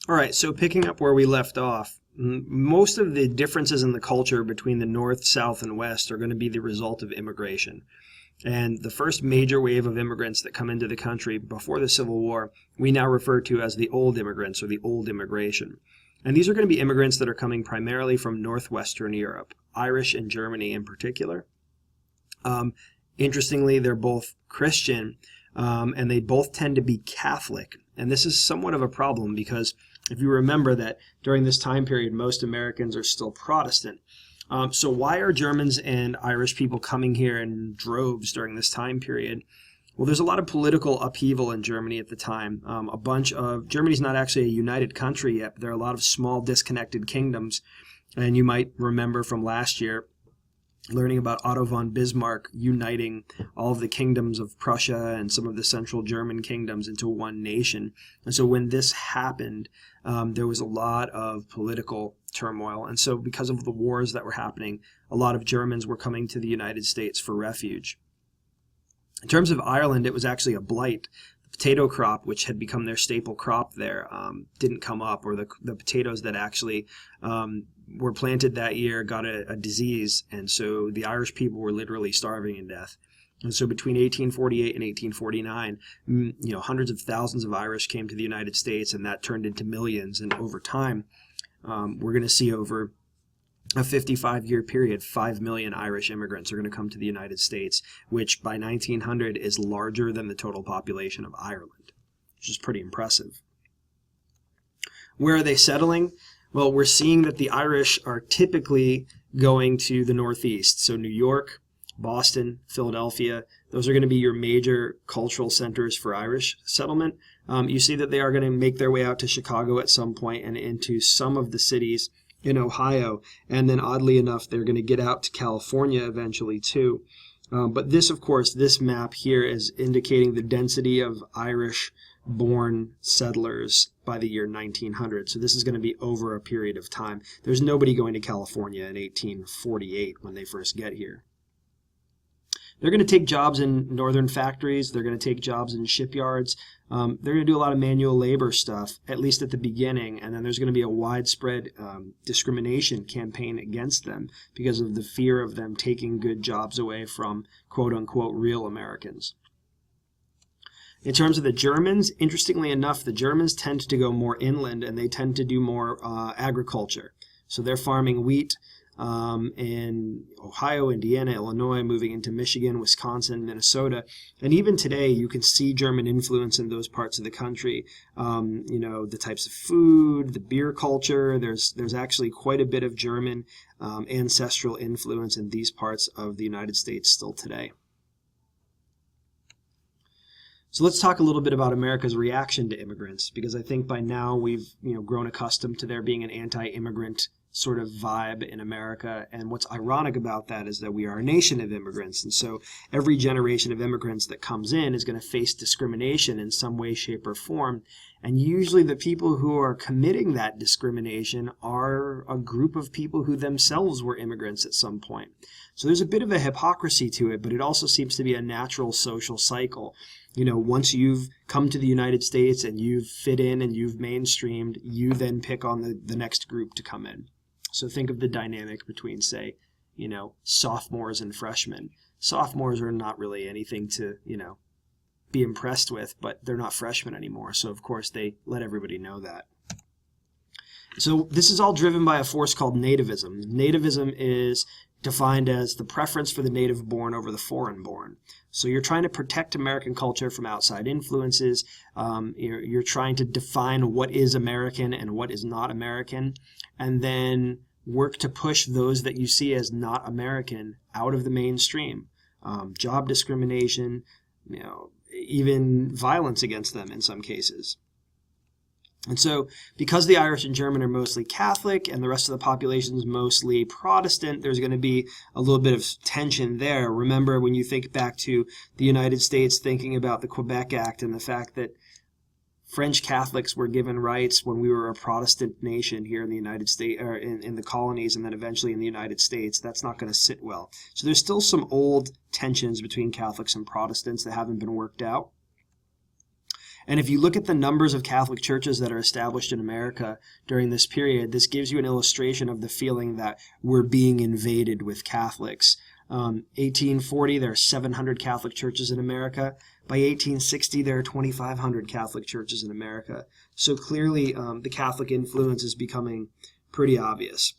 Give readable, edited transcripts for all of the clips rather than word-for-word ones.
All right, so picking up where we left off, most of the differences in the culture between the North, South, and West are going to be the result of immigration. And the first major wave of immigrants that come into the country before the Civil War, we now refer to as the old immigrants or the old immigration. And these are going to be immigrants that are coming primarily from Northwestern Europe, Irish and Germany in particular. Interestingly, they're both Christian, and they both tend to be Catholic. And this is somewhat of a problem because if you remember that during this time period, most Americans are still Protestant. So why are Germans and Irish people coming here in droves during this time period? Well, there's a lot of political upheaval in Germany at the time. Germany's not actually a united country yet, but there are a lot of small disconnected kingdoms. And you might remember from last year, learning about Otto von Bismarck uniting all of the kingdoms of Prussia and some of the central German kingdoms into one nation. And so when this happened, there was a lot of political turmoil. And so because of the wars that were happening, a lot of Germans were coming to the United States for refuge. In terms of Ireland, it was actually a blight. The potato crop, which had become their staple crop there, didn't come up, or the potatoes that actually were planted that year got a disease, and so the Irish people were literally starving to death. And so between 1848 and 1849, hundreds of thousands of Irish came to the United States, and that turned into millions. And over time, we're going to see over a 55-year period, 5 million Irish immigrants are going to come to the United States, which by 1900 is larger than the total population of Ireland, which is pretty impressive. Where are they settling? Well, we're seeing that the Irish are typically going to the Northeast. So New York, Boston, Philadelphia, those are going to be your major cultural centers for Irish settlement. You see that they are going to make their way out to Chicago at some point and into some of the cities in Ohio. And then oddly enough, they're going to get out to California eventually too. But this, of course, this map here is indicating the density of Irish-born settlers by the year 1900. So this is going to be over a period of time. There's nobody going to California in 1848 when they first get here. They're going to take jobs in northern factories. They're going to take jobs in shipyards. They're going to do a lot of manual labor stuff, at least at the beginning. And then there's going to be a widespread discrimination campaign against them because of the fear of them taking good jobs away from quote-unquote real Americans. In terms of the Germans, interestingly enough, the Germans tend to go more inland and they tend to do more agriculture. So they're farming wheat in Ohio, Indiana, Illinois, moving into Michigan, Wisconsin, Minnesota. And even today, you can see German influence in those parts of the country. The types of food, the beer culture, there's actually quite a bit of German ancestral influence in these parts of the United States still today. So let's talk a little bit about America's reaction to immigrants, because I think by now we've grown accustomed to there being an anti-immigrant sort of vibe in America. And what's ironic about that is that we are a nation of immigrants. And so every generation of immigrants that comes in is going to face discrimination in some way, shape, or form. And usually the people who are committing that discrimination are a group of people who themselves were immigrants at some point. So there's a bit of a hypocrisy to it, but it also seems to be a natural social cycle. Once you've come to the United States and you've fit in and you've mainstreamed, you then pick on the next group to come in. So think of the dynamic between, say, sophomores and freshmen. Sophomores are not really anything to, be impressed with, but they're not freshmen anymore. So, of course, they let everybody know that. So this is all driven by a force called nativism. Nativism is defined as the preference for the native born over the foreign born. So you're trying to protect American culture from outside influences. You're trying to define what is American and what is not American, and then work to push those that you see as not American out of the mainstream. Job discrimination, even violence against them in some cases. And so because the Irish and German are mostly Catholic and the rest of the population is mostly Protestant, there's going to be a little bit of tension there. Remember, when you think back to the United States, thinking about the Quebec Act and the fact that French Catholics were given rights when we were a Protestant nation here in the United States, or in the colonies, and then eventually in the United States, that's not going to sit well. So there's still some old tensions between Catholics and Protestants that haven't been worked out. And if you look at the numbers of Catholic churches that are established in America during this period, this gives you an illustration of the feeling that we're being invaded with Catholics. 1840, there are 700 Catholic churches in America. By 1860, there are 2,500 Catholic churches in America. So clearly, the Catholic influence is becoming pretty obvious.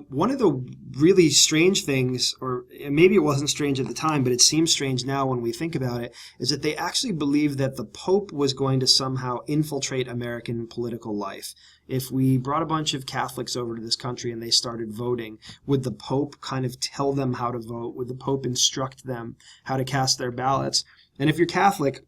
One of the really strange things, or maybe it wasn't strange at the time, but it seems strange now when we think about it, is that they actually believed that the Pope was going to somehow infiltrate American political life. If we brought a bunch of Catholics over to this country and they started voting, would the Pope kind of tell them how to vote? Would the Pope instruct them how to cast their ballots? And if you're Catholic,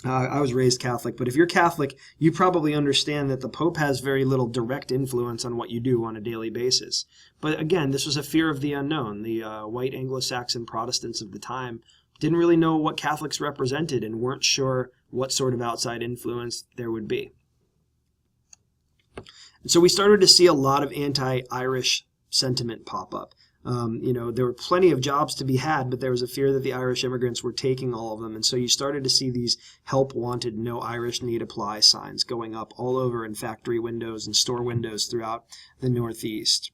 I was raised Catholic, but if you're Catholic, you probably understand that the Pope has very little direct influence on what you do on a daily basis. But again, this was a fear of the unknown. The white Anglo-Saxon Protestants of the time didn't really know what Catholics represented and weren't sure what sort of outside influence there would be. And so we started to see a lot of anti-Irish sentiment pop up. There were plenty of jobs to be had, but there was a fear that the Irish immigrants were taking all of them. And so you started to see these help wanted, no Irish need apply signs going up all over in factory windows and store windows throughout the Northeast.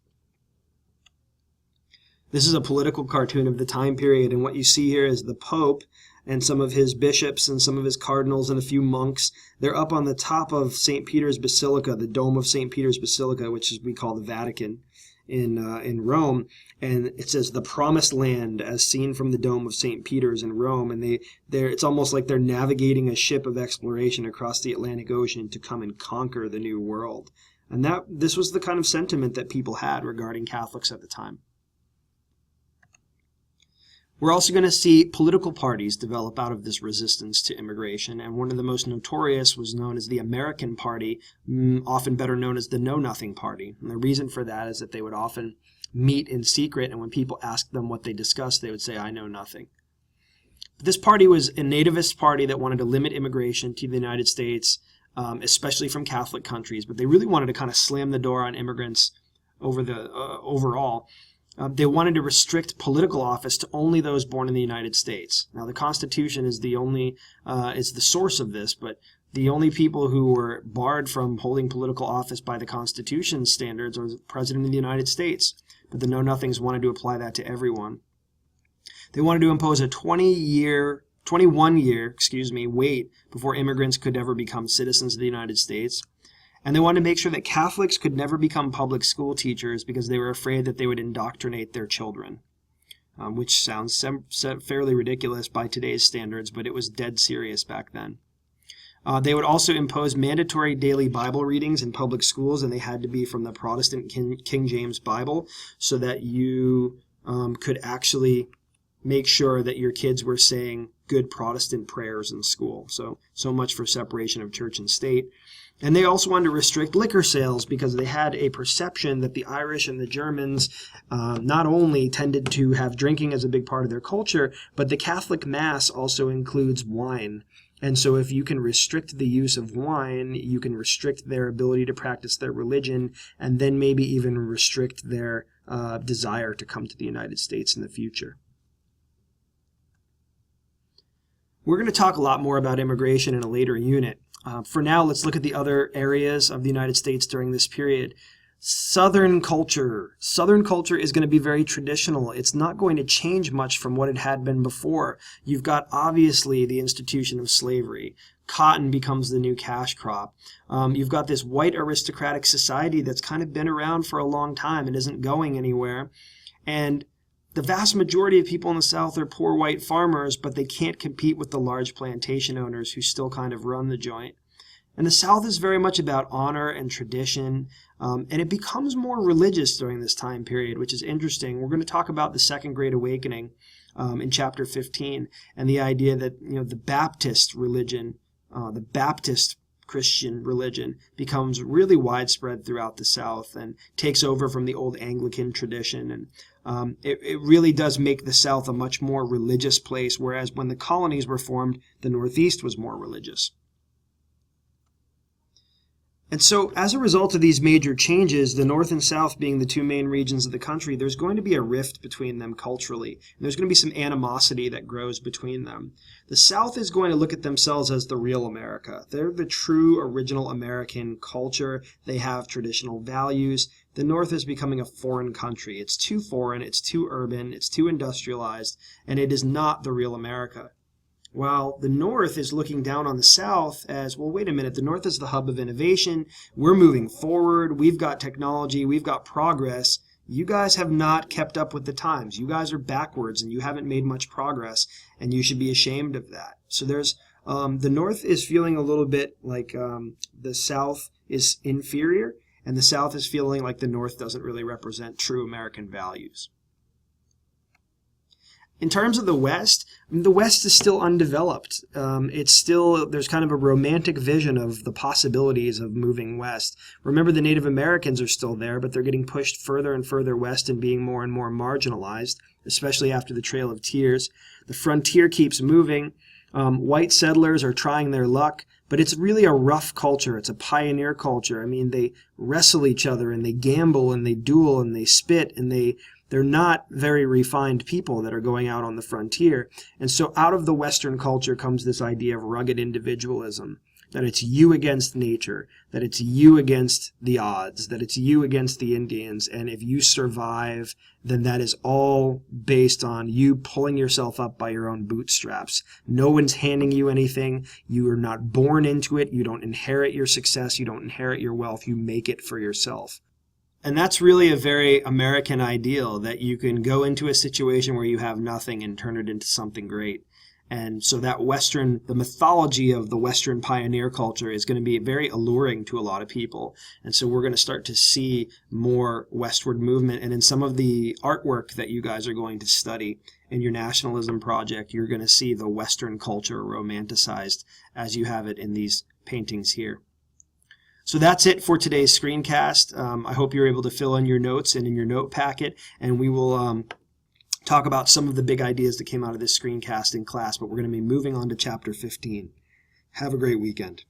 This is a political cartoon of the time period, and what you see here is the Pope and some of his bishops and some of his cardinals and a few monks. They're up on the top of St. Peter's Basilica, the dome of St. Peter's Basilica, which is we call the Vatican in Rome, and it says the promised land as seen from the dome of St. Peter's in Rome, and it's almost like they're navigating a ship of exploration across the Atlantic Ocean to come and conquer the new world. And this was the kind of sentiment that people had regarding Catholics at the time. We're also going to see political parties develop out of this resistance to immigration, and one of the most notorious was known as the American Party, often better known as the Know Nothing Party. And the reason for that is that they would often meet in secret, and when people asked them what they discussed, they would say, "I know nothing." This party was a nativist party that wanted to limit immigration to the United States, especially from Catholic countries, but they really wanted to kind of slam the door on immigrants overall. They wanted to restrict political office to only those born in the United States. Now, the Constitution is is the source of this, but the only people who were barred from holding political office by the Constitution's standards are the President of the United States. But the Know Nothings wanted to apply that to everyone. They wanted to impose a 21-year wait before immigrants could ever become citizens of the United States. And they wanted to make sure that Catholics could never become public school teachers because they were afraid that they would indoctrinate their children, which sounds fairly ridiculous by today's standards, but it was dead serious back then. They would also impose mandatory daily Bible readings in public schools, and they had to be from the Protestant King James Bible so that you could actually make sure that your kids were saying good Protestant prayers in school. So much for separation of church and state. And they also wanted to restrict liquor sales because they had a perception that the Irish and the Germans not only tended to have drinking as a big part of their culture, but the Catholic Mass also includes wine. And so if you can restrict the use of wine, you can restrict their ability to practice their religion, and then maybe even restrict their desire to come to the United States in the future. We're going to talk a lot more about immigration in a later unit. For now, let's look at the other areas of the United States during this period. Southern culture. Southern culture is going to be very traditional. It's not going to change much from what it had been before. You've got, obviously, the institution of slavery. Cotton becomes the new cash crop. You've got this white aristocratic society that's kind of been around for a long time and isn't going anywhere. And the vast majority of people in the South are poor white farmers, but they can't compete with the large plantation owners who still kind of run the joint. And the South is very much about honor and tradition, and it becomes more religious during this time period, which is interesting. We're going to talk about the Second Great Awakening in chapter 15, and the idea that the Baptist religion, the Baptist Christian religion becomes really widespread throughout the South and takes over from the old Anglican tradition. And it really does make the South a much more religious place, whereas when the colonies were formed, the Northeast was more religious. And so as a result of these major changes, the North and South being the two main regions of the country, there's going to be a rift between them culturally. And there's going to be some animosity that grows between them. The South is going to look at themselves as the real America. They're the true original American culture. They have traditional values. The North is becoming a foreign country. It's too foreign, it's too urban, it's too industrialized, and it is not the real America. While the North is looking down on the South as, well, wait a minute, the North is the hub of innovation. We're moving forward. We've got technology. We've got progress. You guys have not kept up with the times. You guys are backwards and you haven't made much progress, and you should be ashamed of that. So there's the North is feeling a little bit like the South is inferior, and the South is feeling like the North doesn't really represent true American values. In terms of the West is still undeveloped. There's kind of a romantic vision of the possibilities of moving west. Remember, the Native Americans are still there, but they're getting pushed further and further west and being more and more marginalized, especially after the Trail of Tears. The frontier keeps moving. White settlers are trying their luck, but it's really a rough culture. It's a pioneer culture. I mean, they wrestle each other and they gamble and they duel and they spit and they're not very refined people that are going out on the frontier. And so out of the Western culture comes this idea of rugged individualism, that it's you against nature, that it's you against the odds, that it's you against the Indians. And if you survive, then that is all based on you pulling yourself up by your own bootstraps. No one's handing you anything. You are not born into it. You don't inherit your success. You don't inherit your wealth. You make it for yourself. And that's really a very American ideal, that you can go into a situation where you have nothing and turn it into something great. And so that the mythology of the Western pioneer culture is going to be very alluring to a lot of people. And so we're going to start to see more westward movement. And in some of the artwork that you guys are going to study in your nationalism project, you're going to see the Western culture romanticized as you have it in these paintings here. So that's it for today's screencast. I hope you're able to fill in your notes and in your note packet, and we will talk about some of the big ideas that came out of this screencast in class, but we're going to be moving on to Chapter 15. Have a great weekend.